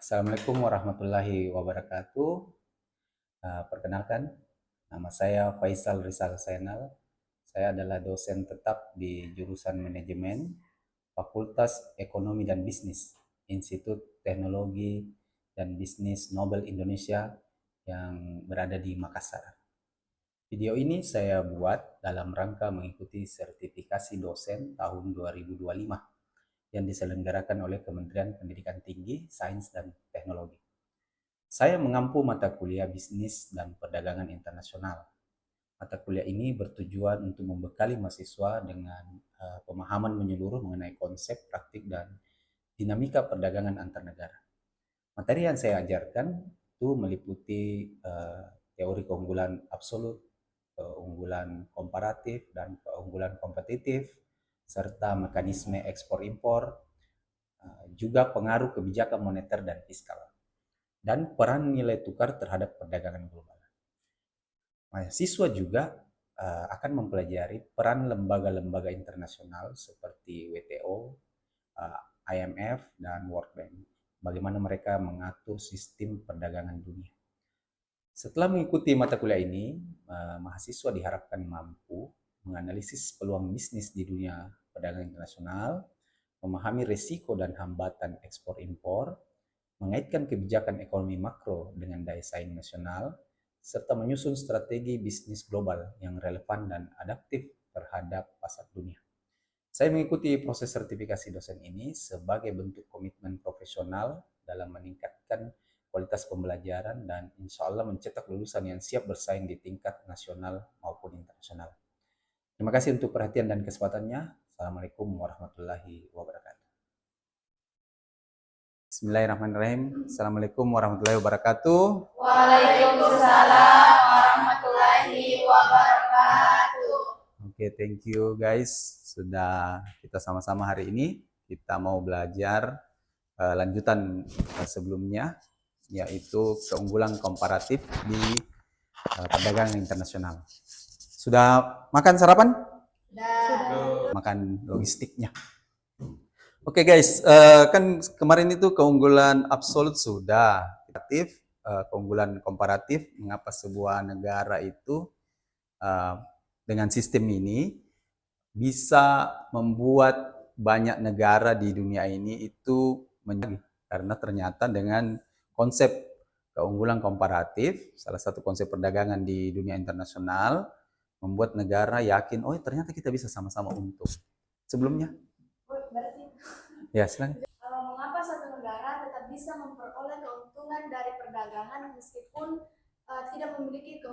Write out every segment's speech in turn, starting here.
Assalamualaikum warahmatullahi wabarakatuh. Perkenalkan, nama saya Faisal Rizal Zainal. Saya adalah dosen tetap di jurusan Manajemen, Fakultas Ekonomi dan Bisnis, Institut Teknologi dan Bisnis Nobel Indonesia yang berada di Makassar. Video ini saya buat dalam rangka mengikuti sertifikasi dosen tahun 2025 yang diselenggarakan oleh Kementerian Pendidikan Tinggi, Sains, dan Teknologi. Saya mengampu mata kuliah Bisnis dan Perdagangan Internasional. Mata kuliah ini bertujuan untuk membekali mahasiswa dengan pemahaman menyeluruh mengenai konsep, praktik, dan dinamika perdagangan antar negara. Materi yang saya ajarkan itu meliputi teori keunggulan absolut, keunggulan komparatif, dan keunggulan kompetitif, serta mekanisme ekspor-impor, juga pengaruh kebijakan moneter dan fiskal, dan peran nilai tukar terhadap perdagangan global. Mahasiswa juga akan mempelajari peran lembaga-lembaga internasional seperti WTO, IMF, dan World Bank. Bagaimana mereka mengatur sistem perdagangan dunia. Setelah mengikuti mata kuliah ini, mahasiswa diharapkan mampu menganalisis peluang bisnis di dunia perdagangan internasional, memahami risiko dan hambatan ekspor-impor, mengaitkan kebijakan ekonomi makro dengan daya saing nasional, serta menyusun strategi bisnis global yang relevan dan adaptif terhadap pasar dunia. Saya mengikuti proses sertifikasi dosen ini sebagai bentuk komitmen profesional dalam meningkatkan kualitas pembelajaran dan insya Allah mencetak lulusan yang siap bersaing di tingkat nasional maupun internasional. Terima kasih untuk perhatian dan kesempatannya. Assalamualaikum warahmatullahi wabarakatuh. Bismillahirrahmanirrahim. Assalamualaikum warahmatullahi wabarakatuh. Waalaikumsalam warahmatullahi wabarakatuh. Oke, thank you guys. Sudah kita sama-sama hari ini. Kita mau belajar lanjutan sebelumnya, yaitu keunggulan komparatif di perdagangan internasional. Sudah makan sarapan? Sudah. Makan logistiknya. Oke guys, kan kemarin itu keunggulan absolut sudah. Keunggulan komparatif, mengapa sebuah negara itu dengan sistem ini bisa membuat banyak negara di dunia ini itu menjadi, karena ternyata dengan konsep keunggulan komparatif, salah satu konsep perdagangan di dunia internasional, membuat negara yakin, oh ternyata kita bisa sama-sama untung. Sebelumnya? Ya, silakan. Mengapa satu negara tetap bisa memperoleh keuntungan dari perdagangan meskipun tidak memiliki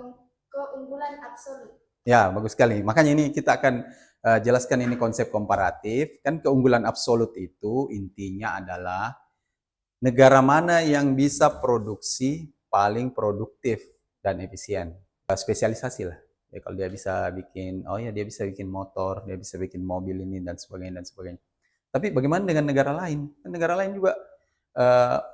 keunggulan absolut? Ya, bagus sekali. Makanya ini kita akan jelaskan ini konsep komparatif. Kan keunggulan absolut itu intinya adalah negara mana yang bisa produksi paling produktif dan efisien. Spesialisasi lah. Ya, kalau dia bisa bikin, oh ya dia bisa bikin motor, dia bisa bikin mobil ini dan sebagainya dan sebagainya. Tapi bagaimana dengan negara lain? Negara lain juga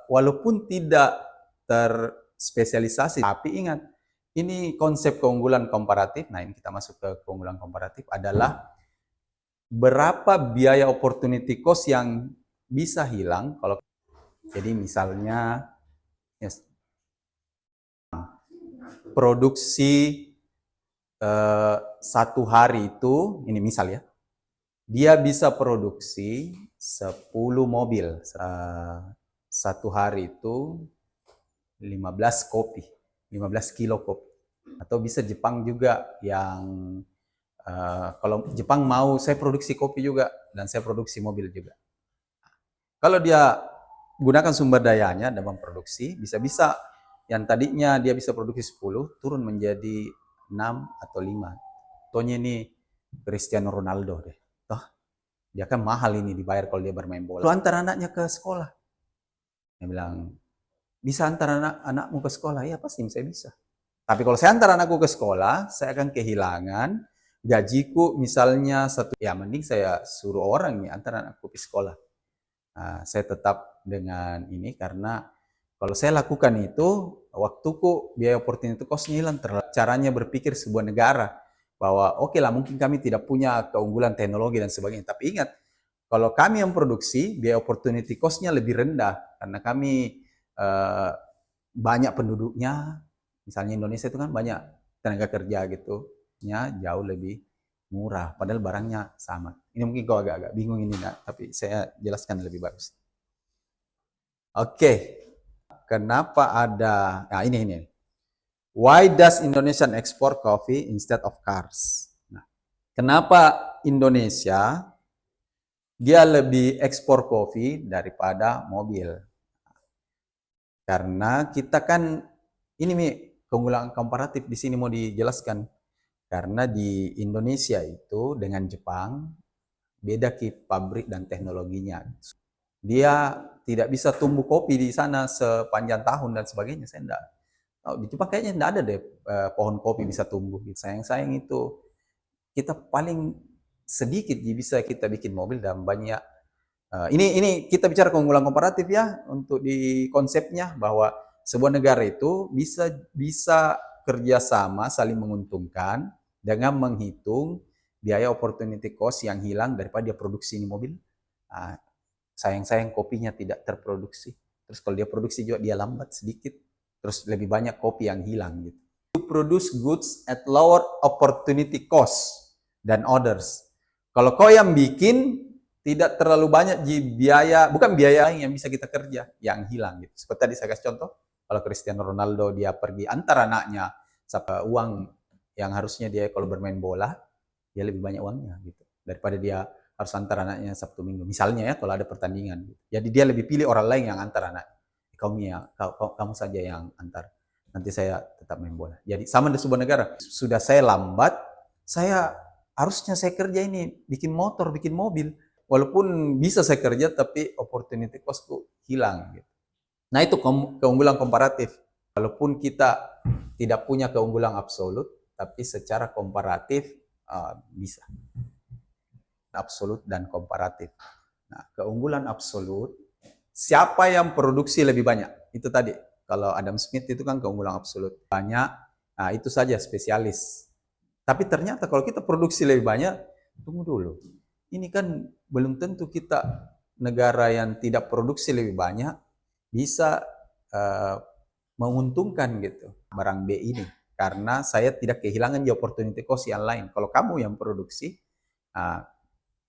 walaupun tidak terspesialisasi, tapi ingat, ini konsep keunggulan komparatif. Nah, ini kita masuk ke keunggulan komparatif adalah berapa biaya opportunity cost yang bisa hilang kalau jadi misalnya yes, produksi satu hari itu, ini misal ya, dia bisa produksi 10 mobil. Satu hari itu 15 kopi, 15 kilo kopi. Atau bisa Jepang juga yang kalau Jepang mau saya produksi kopi juga dan saya produksi mobil juga. Kalau dia gunakan sumber dayanya dan memproduksi, bisa-bisa yang tadinya dia bisa produksi 10 turun menjadi 6 atau 5. Contohnya ini Cristiano Ronaldo deh. Toh, dia kan mahal ini dibayar kalau dia bermain bola. Lalu antar anaknya ke sekolah. Dia bilang, bisa antar anakmu ke sekolah? Ya pasti saya bisa. Tapi kalau saya antar anakku ke sekolah, saya akan kehilangan gajiku misalnya satu. Ya mending saya suruh orang nih antar anakku ke sekolah. Nah, saya tetap dengan ini karena kalau saya lakukan itu, waktuku, biaya opportunity cost-nya hilang. Caranya berpikir sebuah negara bahwa oke lah mungkin kami tidak punya keunggulan teknologi dan sebagainya. Tapi ingat, kalau kami yang produksi, biaya opportunity cost-nya lebih rendah karena kami eh, banyak penduduknya, misalnya Indonesia itu kan banyak tenaga kerja gitu, nya jauh lebih murah, padahal barangnya sama. Ini mungkin kau agak-agak bingung ini, nak, tapi saya jelaskan lebih bagus. Oke, kenapa ada, nah ini. Why does Indonesian export coffee instead of cars? Nah, kenapa Indonesia dia lebih ekspor kopi daripada mobil? Karena kita kan, ini Mi, keunggulan komparatif di sini mau dijelaskan. Karena di Indonesia itu dengan Jepang, beda pabrik dan teknologinya. Dia tidak bisa tumbuh kopi di sana sepanjang tahun dan sebagainya. Saya enggak. Di Jepang kayaknya enggak ada deh pohon kopi bisa tumbuh. Sayang-sayang itu kita paling sedikit bisa kita bikin mobil dan banyak. Ini kita bicara keunggulan komparatif ya untuk di konsepnya, bahwa sebuah negara itu bisa kerjasama saling menguntungkan dengan menghitung biaya opportunity cost yang hilang daripada dia produksi ini mobil. Sayang-sayang kopinya tidak terproduksi. Terus kalau dia produksi juga dia lambat sedikit. Terus lebih banyak kopi yang hilang gitu. To produce goods at lower opportunity cost than others. Kalau kau yang bikin tidak terlalu banyak biaya, bukan biaya yang bisa kita kerja, yang hilang gitu. Seperti tadi saya kasih contoh, kalau Cristiano Ronaldo dia pergi antar anaknya, uang yang harusnya dia kalau bermain bola, dia lebih banyak uangnya gitu. Daripada dia harus antar anaknya Sabtu Minggu. Misalnya ya kalau ada pertandingan. Jadi dia lebih pilih orang lain yang antar anak. Kamu saja yang antar. Nanti saya tetap main bola. Jadi sama di sebuah negara. Sudah saya lambat, harusnya saya kerja ini, bikin motor, bikin mobil. Walaupun bisa saya kerja, tapi opportunity costku hilang. Gitu. Nah itu keunggulan komparatif. Walaupun kita tidak punya keunggulan absolut, tapi secara komparatif bisa. Absolut dan komparatif. Nah, keunggulan absolut, siapa yang produksi lebih banyak? Itu tadi. Kalau Adam Smith itu kan keunggulan absolut. Banyak, nah itu saja spesialis. Tapi ternyata kalau kita produksi lebih banyak, tunggu dulu. Ini kan belum tentu kita negara yang tidak produksi lebih banyak bisa menguntungkan gitu barang B ini. Karena saya tidak kehilangan di opportunity cost yang lain. Kalau kamu yang produksi,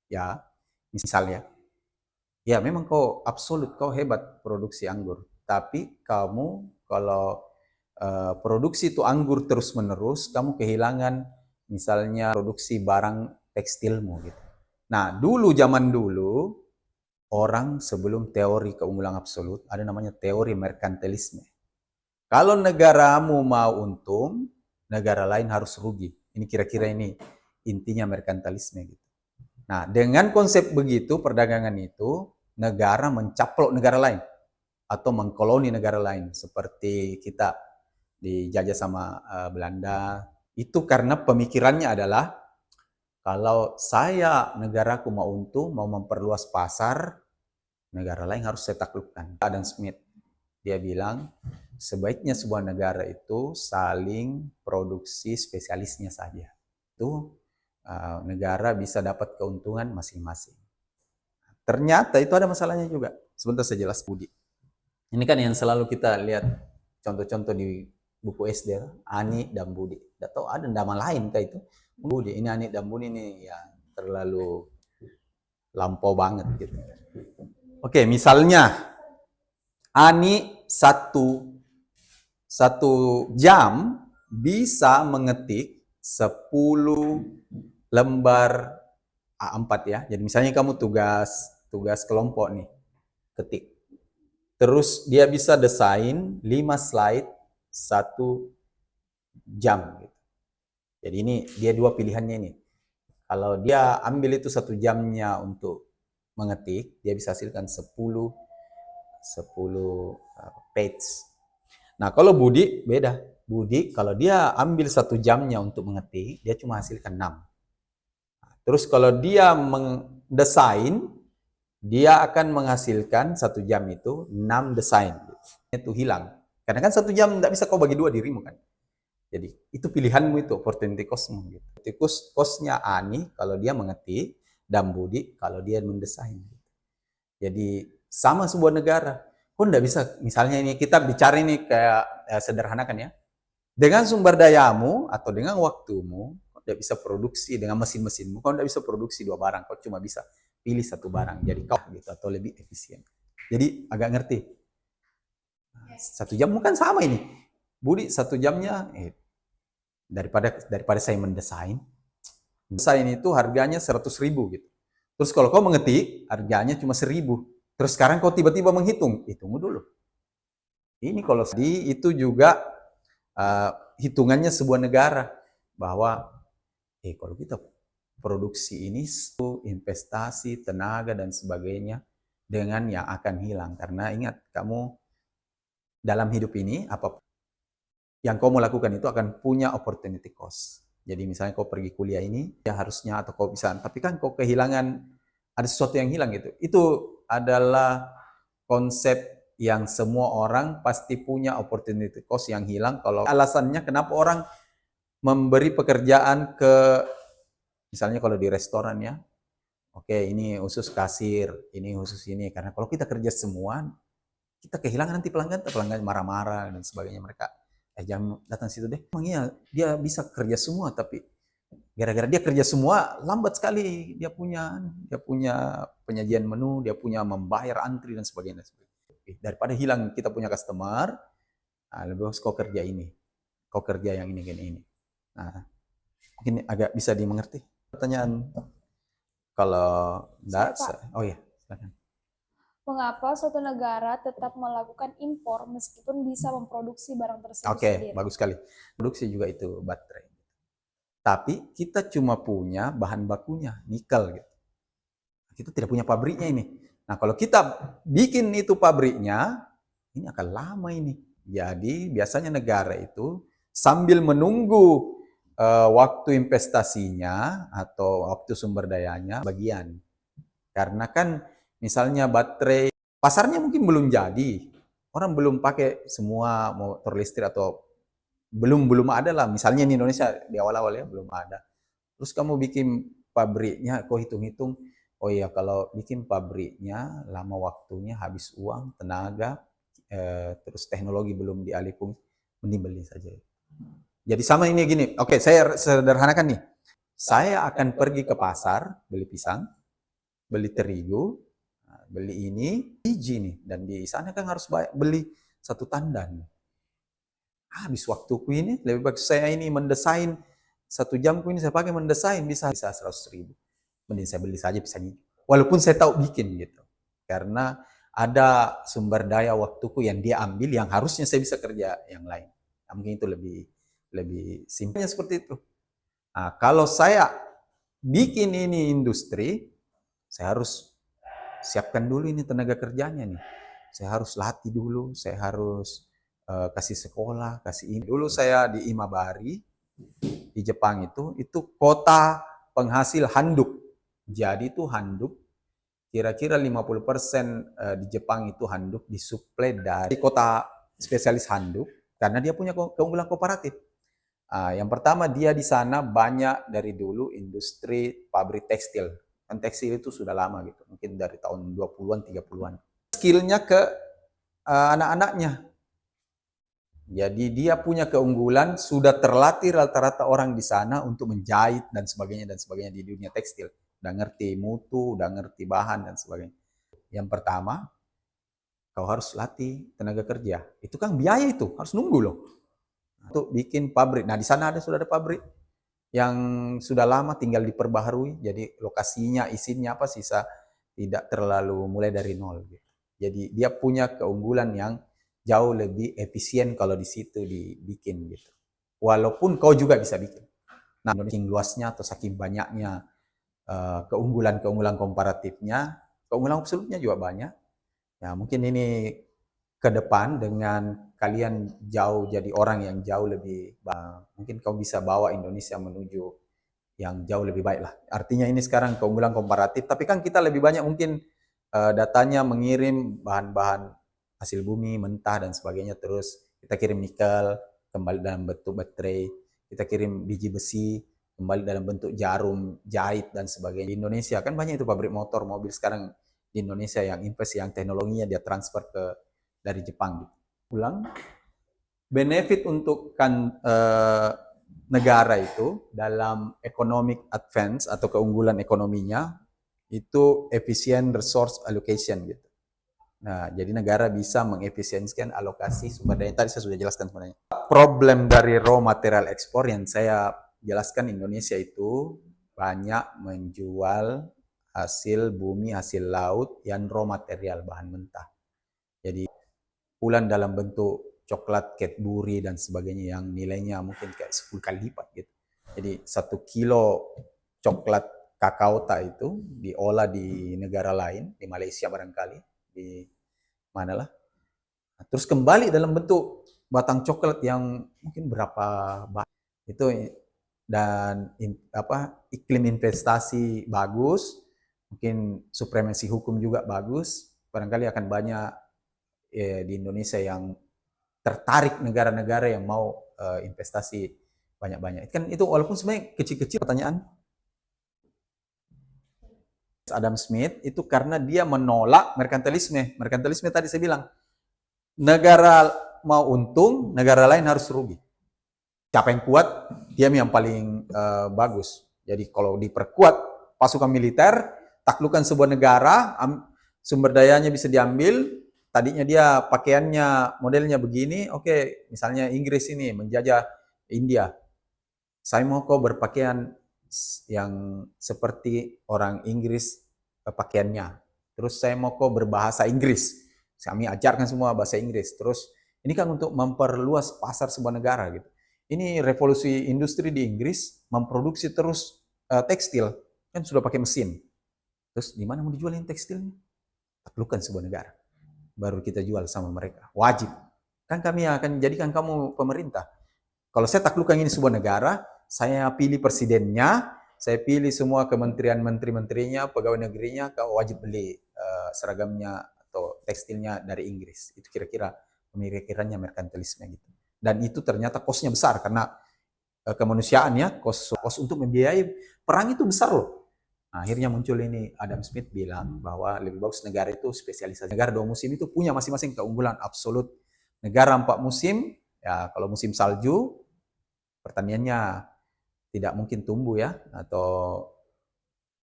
ya misalnya, ya memang kau absolut, kau hebat produksi anggur. Tapi kamu kalau produksi itu anggur terus-menerus, kamu kehilangan misalnya produksi barang tekstilmu gitu. Nah, zaman dulu, orang sebelum teori keunggulan absolut, ada namanya teori merkantilisme. Kalau negaramu mau untung, negara lain harus rugi. Ini kira-kira ini intinya merkantilisme gitu. Nah, dengan konsep begitu, perdagangan itu, negara mencaplok negara lain atau mengkoloni negara lain. Seperti kita dijajah sama Belanda. Itu karena pemikirannya adalah, kalau saya, negaraku mau untung, mau memperluas pasar, negara lain harus saya taklukkan. Adam Smith, dia bilang, sebaiknya sebuah negara itu saling produksi spesialisnya saja. Itu negara bisa dapat keuntungan masing-masing. Ternyata itu ada masalahnya juga. Sebentar saya jelas, Budi. Ini kan yang selalu kita lihat contoh-contoh di buku SD, Ani dan Budi. Tidak tahu ada nama lain kah itu? Budi, ini Ani dan Budi ini ya terlalu lampau banget gitu. Oke, misalnya Ani satu jam bisa mengetik 10 lembar A4 ya. Jadi misalnya kamu tugas kelompok nih, ketik. Terus dia bisa desain 5 slide 1 jam gitu. Jadi ini dia dua pilihannya ini. Kalau dia ambil itu 1 jamnya untuk mengetik, dia bisa hasilkan 10 page. Nah, kalau Budi beda. Budi kalau dia ambil 1 jamnya untuk mengetik, dia cuma hasilkan 6. Terus kalau dia mendesain, dia akan menghasilkan 1 jam itu 6 desain. Itu hilang. Karena kan 1 jam tidak bisa kau bagi 2 dirimu kan. Jadi itu pilihanmu itu, opportunity cost-mu. Gitu. Cost-nya Ani kalau dia mengetik, dan Budi kalau dia mendesain. Jadi sama sebuah negara. Kok nggak bisa, misalnya ini kita bicara ini kayak sederhanakan ya. Dengan sumber dayamu atau dengan waktumu, kau nggak bisa produksi dengan mesin-mesinmu, kau nggak bisa produksi dua barang, kau cuma bisa pilih satu barang. Jadi kau gitu atau lebih efisien. Jadi agak ngerti. Satu jam kan sama ini. Budi satu jamnya daripada saya mendesain itu harganya 100.000 gitu. Terus kalau kau mengetik harganya cuma 1.000. Terus sekarang kau tiba-tiba menghitung, tunggu dulu. Ini kalau itu juga hitungannya sebuah negara bahwa kalau kita produksi ini investasi, tenaga dan sebagainya dengan yang akan hilang, karena ingat kamu dalam hidup ini apa yang kau mau lakukan itu akan punya opportunity cost. Jadi misalnya kau pergi kuliah ini ya harusnya atau kau bisa, tapi kan kau kehilangan, ada sesuatu yang hilang gitu. Itu adalah konsep yang semua orang pasti punya opportunity cost yang hilang. Kalau alasannya kenapa orang memberi pekerjaan ke, misalnya kalau di restoran ya, oke ini khusus kasir, ini khusus ini, karena kalau kita kerja semua, kita kehilangan nanti pelanggan marah-marah dan sebagainya, mereka jangan datang situ deh. Emang iya dia bisa kerja semua, tapi gara-gara dia kerja semua lambat sekali dia punya penyajian menu, dia punya membayar antri dan sebagainya. Daripada hilang kita punya customer, lebih bagus kau kerja ini, kau kerja yang ini. Nah, mungkin agak bisa dimengerti. Pertanyaan kalau enggak, oh ya, silakan. Mengapa suatu negara tetap melakukan impor meskipun bisa memproduksi barang tersebut Oke, sendiri? bagus sekali. Produksi juga itu baterai. Tapi kita cuma punya bahan bakunya, nikel gitu. Kita tidak punya pabriknya ini. Nah, kalau kita bikin itu pabriknya, ini akan lama ini. Jadi, biasanya negara itu sambil menunggu waktu investasinya atau waktu sumber dayanya bagian. Karena kan misalnya baterai pasarnya mungkin belum jadi. Orang belum pakai semua motor listrik atau belum ada lah. Misalnya di Indonesia di awal-awal ya belum ada. Terus kamu bikin pabriknya, kau hitung-hitung, oh iya kalau bikin pabriknya lama waktunya, habis uang, tenaga, terus teknologi belum dialih fungsi, mending beli saja. Jadi sama ini gini, oke saya sederhanakan nih. Saya akan pergi ke pasar, beli pisang, beli terigu, beli ini, biji nih, dan di sana kan harus beli satu tandan. Habis waktuku ini, lebih baik saya ini mendesain, 1 jamku ini saya pakai mendesain, bisa 100.000. Mending saya beli saja pisang ini. Walaupun saya tahu bikin gitu. Karena ada sumber daya waktuku yang dia ambil, yang harusnya saya bisa kerja yang lain. Nah, mungkin itu lebih simpelnya seperti itu. Nah, kalau saya bikin ini industri, saya harus siapkan dulu ini tenaga kerjanya nih. Saya harus latih dulu, saya harus kasih sekolah, kasih ini. Dulu saya di Imabari, di Jepang itu kota penghasil handuk. Jadi itu handuk, kira-kira 50% di Jepang itu handuk disuplai dari kota spesialis handuk, karena dia punya keunggulan kooperatif. Yang pertama dia di sana banyak dari dulu industri pabrik tekstil. Kan tekstil itu sudah lama gitu, mungkin dari tahun 20-an, 30-an. Skillnya ke anak-anaknya. Jadi dia punya keunggulan, sudah terlatih rata-rata orang di sana untuk menjahit dan sebagainya di dunia tekstil. Udah ngerti mutu, udah ngerti bahan dan sebagainya. Yang pertama, kau harus latih tenaga kerja. Itu kan biaya itu, harus nunggu loh. Untuk bikin pabrik. Nah, di sana sudah ada pabrik yang sudah lama tinggal diperbaharui. Jadi lokasinya, izinnya apa sisa tidak terlalu mulai dari nol. Gitu. Jadi dia punya keunggulan yang jauh lebih efisien kalau di situ dibikin gitu. Walaupun kau juga bisa bikin. Nah, saking luasnya atau saking banyaknya keunggulan-keunggulan komparatifnya, keunggulan absolutnya juga banyak. Ya, mungkin ini ke depan dengan kalian jauh jadi orang yang jauh lebih mungkin kau bisa bawa Indonesia menuju yang jauh lebih baik lah. Artinya ini sekarang keunggulan komparatif, tapi kan kita lebih banyak mungkin datanya mengirim bahan-bahan hasil bumi mentah dan sebagainya, terus kita kirim nikel kembali dalam bentuk baterai, kita kirim biji besi kembali dalam bentuk jarum jahit dan sebagainya. Di Indonesia kan banyak itu pabrik motor, mobil sekarang di Indonesia yang invest yang teknologinya dia transfer ke dari Jepang. Ulang, benefit untuk negara itu dalam economic advance atau keunggulan ekonominya itu efisien resource allocation gitu. Nah, jadi negara bisa mengefisiensikan alokasi sumber daya. Tadi saya sudah jelaskan sebenarnya. Problem dari raw material ekspor yang saya jelaskan Indonesia itu banyak menjual hasil bumi, hasil laut yang raw material, bahan mentah. Jadi pulang dalam bentuk coklat Cadbury dan sebagainya yang nilainya mungkin kayak 10 kali lipat gitu. Jadi 1 kilo coklat kakaota itu diolah di negara lain, di Malaysia barangkali, di manalah. Terus kembali dalam bentuk batang coklat yang mungkin berapa itu, dan iklim investasi bagus, mungkin supremasi hukum juga bagus, barangkali akan banyak di Indonesia yang tertarik, negara-negara yang mau investasi banyak-banyak. Kan itu walaupun sebenarnya kecil-kecil. Pertanyaan Adam Smith itu karena dia menolak merkantilisme. Merkantilisme tadi saya bilang, negara mau untung, negara lain harus rugi. Siapa yang kuat, dia yang paling bagus. Jadi kalau diperkuat pasukan militer, taklukkan sebuah negara, sumber dayanya bisa diambil. Tadinya dia pakaiannya modelnya begini, oke, misalnya Inggris ini menjajah India. Saya mau kau berpakaian yang seperti orang Inggris pakaiannya. Terus saya mau kau berbahasa Inggris. Kami ajarkan semua bahasa Inggris. Terus ini kan untuk memperluas pasar sebuah negara gitu. Ini revolusi industri di Inggris memproduksi terus tekstil, kan sudah pakai mesin. Terus di mana mau dijualin tekstilnya? Taklukkan sebuah negara. Baru kita jual sama mereka. Wajib. Kan kami akan jadikan kamu pemerintah. Kalau saya taklukkan ini sebuah negara, saya pilih presidennya, saya pilih semua kementerian menteri-menterinya, pegawai negerinya, kau wajib beli seragamnya atau tekstilnya dari Inggris. Itu kira-kira pemikirannya merkantilisme gitu. Dan itu ternyata kosnya besar karena kemanusiaannya, kos untuk membiayai perang itu besar loh. Nah, akhirnya muncul ini, Adam Smith bilang bahwa lebih bagus negara itu spesialisasi. Negara 2 musim itu punya masing-masing keunggulan absolut. Negara 4 musim, ya kalau musim salju, pertaniannya tidak mungkin tumbuh ya, atau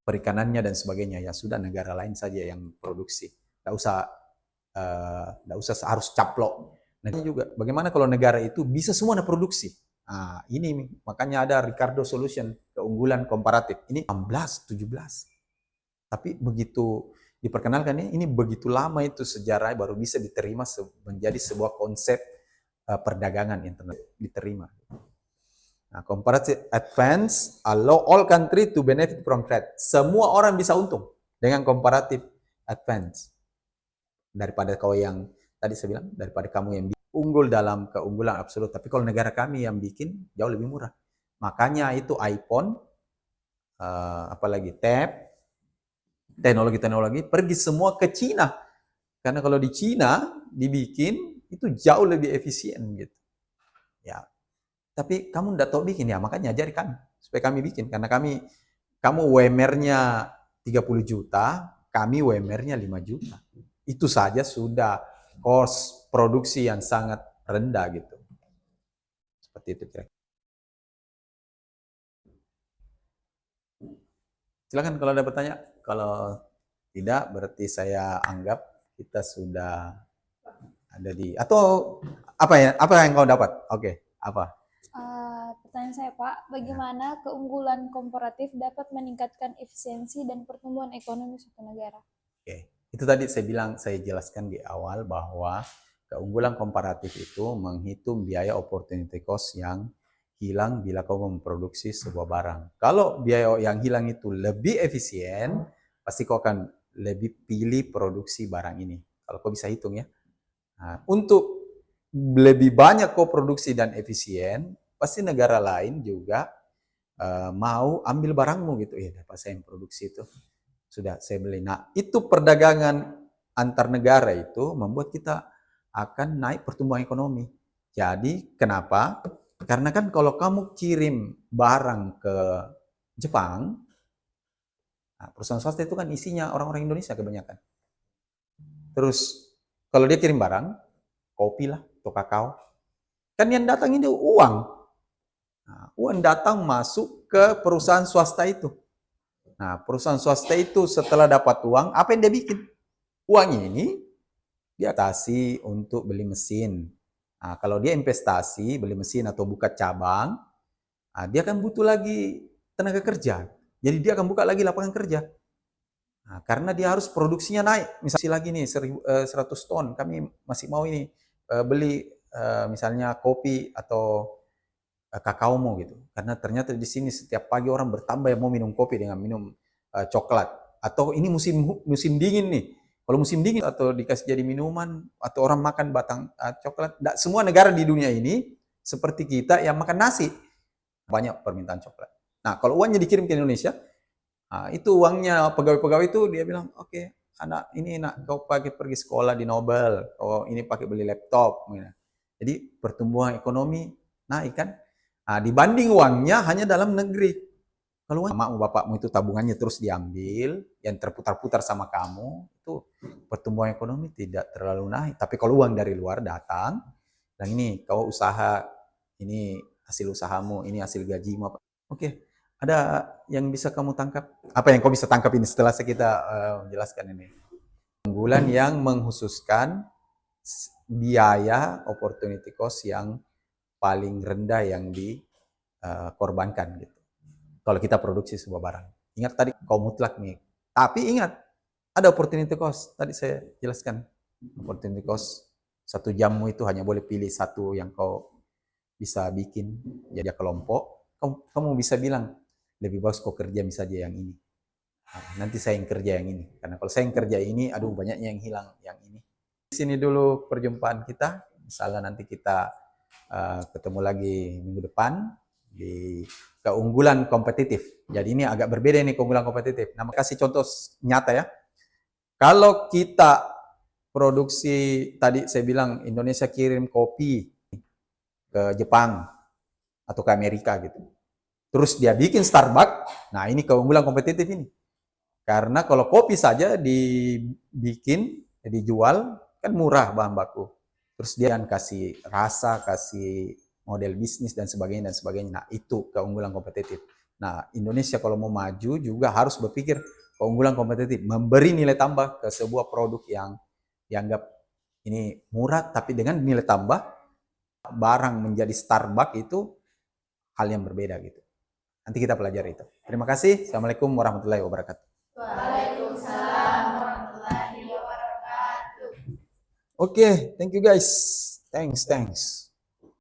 perikanannya dan sebagainya. Ya sudah, negara lain saja yang produksi. Tidak usah harus caplok. Nah, juga bagaimana kalau negara itu bisa semua produksi. Nah, ini makanya ada Ricardo Solution, keunggulan komparatif. Ini 16, 17. Tapi begitu diperkenalkan ini begitu lama itu sejarah baru bisa diterima menjadi sebuah konsep perdagangan internasional diterima. Nah, comparative advance allow all country to benefit from trade. Semua orang bisa untung dengan comparative advance. Daripada kau yang tadi saya bilang, daripada kamu yang unggul dalam keunggulan absolut. Tapi kalau negara kami yang bikin jauh lebih murah. Makanya itu iPhone, apalagi tab, teknologi-teknologi pergi semua ke Cina. Karena kalau di Cina dibikin itu jauh lebih efisien gitu. Ya. Tapi kamu enggak tahu bikin ya, makanya ajari kami supaya kami bikin, karena kamu WMR-nya 30 juta, kami WMR-nya 5 juta. Itu saja sudah cost produksi yang sangat rendah gitu. Seperti itu kira. Silakan kalau ada bertanya. Kalau tidak, berarti saya anggap kita sudah ada di, atau apa ya? Apa yang kau dapat? Oke, apa? Pertanyaan saya, Pak, bagaimana keunggulan komparatif dapat meningkatkan efisiensi dan pertumbuhan ekonomi suatu negara? Oke, itu tadi saya jelaskan di awal bahwa keunggulan komparatif itu menghitung biaya opportunity cost yang hilang bila kau memproduksi sebuah barang. Kalau biaya yang hilang itu lebih efisien, pasti kau akan lebih pilih produksi barang ini. Kalau kau bisa hitung ya. Nah, untuk lebih banyak kau produksi dan efisien, pasti negara lain juga mau ambil barangmu gitu. Ya, dapat saya yang produksi itu. Sudah saya beli. Nah, itu perdagangan antar negara itu membuat kita akan naik pertumbuhan ekonomi. Jadi, kenapa? Karena kan kalau kamu kirim barang ke Jepang, nah, perusahaan swasta itu kan isinya orang-orang Indonesia kebanyakan. Terus, kalau dia kirim barang, kopi lah atau kakao. Kan yang datang ini uang. Nah, uang datang masuk ke perusahaan swasta itu. Nah, perusahaan swasta itu setelah dapat uang, apa yang dia bikin? Uang ini dia investasi untuk beli mesin. Nah, kalau dia investasi, beli mesin atau buka cabang, dia akan butuh lagi tenaga kerja. Jadi dia akan buka lagi lapangan kerja. Nah, karena dia harus produksinya naik. Misalnya lagi nih 100 ton, kami masih mau ini beli misalnya kopi atau kakao mau gitu. Karena ternyata di sini setiap pagi orang bertambah yang mau minum kopi dengan minum coklat. Atau ini musim dingin nih. Kalau musim dingin atau dikasih jadi minuman atau orang makan batang coklat, semua negara di dunia ini seperti kita yang makan nasi banyak permintaan coklat. Nah, kalau uangnya dikirim ke Indonesia, itu uangnya pegawai-pegawai itu dia bilang, oke, anak ini nak kau pakai pergi sekolah di Nobel, oh ini pakai beli laptop. Jadi pertumbuhan ekonomi naik kan? Dibanding uangnya hanya dalam negeri. Kalau mamamu bapakmu itu tabungannya terus diambil, yang terputar-putar sama kamu, itu pertumbuhan ekonomi tidak terlalu naik. Tapi kalau uang dari luar datang, dan ini kau usaha, ini hasil usahamu, ini hasil gajimu. Oke, ada yang bisa kamu tangkap? Apa yang kau bisa tangkap ini setelah kita menjelaskan ini? Keunggulan yang menghususkan biaya opportunity cost yang paling rendah yang dikorbankan gitu. Kalau kita produksi sebuah barang. Ingat tadi kau mutlak nih. Tapi ingat, ada opportunity cost. Tadi saya jelaskan. Opportunity cost 1 jammu itu hanya boleh pilih satu yang kau bisa bikin. Jadi kelompok. Kamu bisa bilang, lebih bagus kau kerja misalnya yang ini. Nanti saya yang kerja yang ini. Karena kalau saya yang kerja ini, aduh banyaknya yang hilang yang ini. Di sini dulu perjumpaan kita. Misalnya nanti kita ketemu lagi minggu depan di keunggulan kompetitif. Jadi ini agak berbeda nih keunggulan kompetitif. Nah, kasih contoh nyata ya. Kalau kita produksi, tadi saya bilang Indonesia kirim kopi ke Jepang atau ke Amerika gitu. Terus dia bikin Starbucks, nah ini keunggulan kompetitif ini. Karena kalau kopi saja dibikin, dijual, kan murah bahan baku. Terus dia akan kasih rasa, kasih model bisnis dan sebagainya dan sebagainya. Nah, itu keunggulan kompetitif. Nah, Indonesia kalau mau maju juga harus berpikir keunggulan kompetitif, memberi nilai tambah ke sebuah produk yang dianggap ini murah tapi dengan nilai tambah barang menjadi Starbucks itu hal yang berbeda gitu. Nanti kita pelajari itu. Terima kasih. Assalamualaikum warahmatullahi wabarakatuh. Waalaikumsalam warahmatullahi wabarakatuh. Oke, thank you guys. Thanks.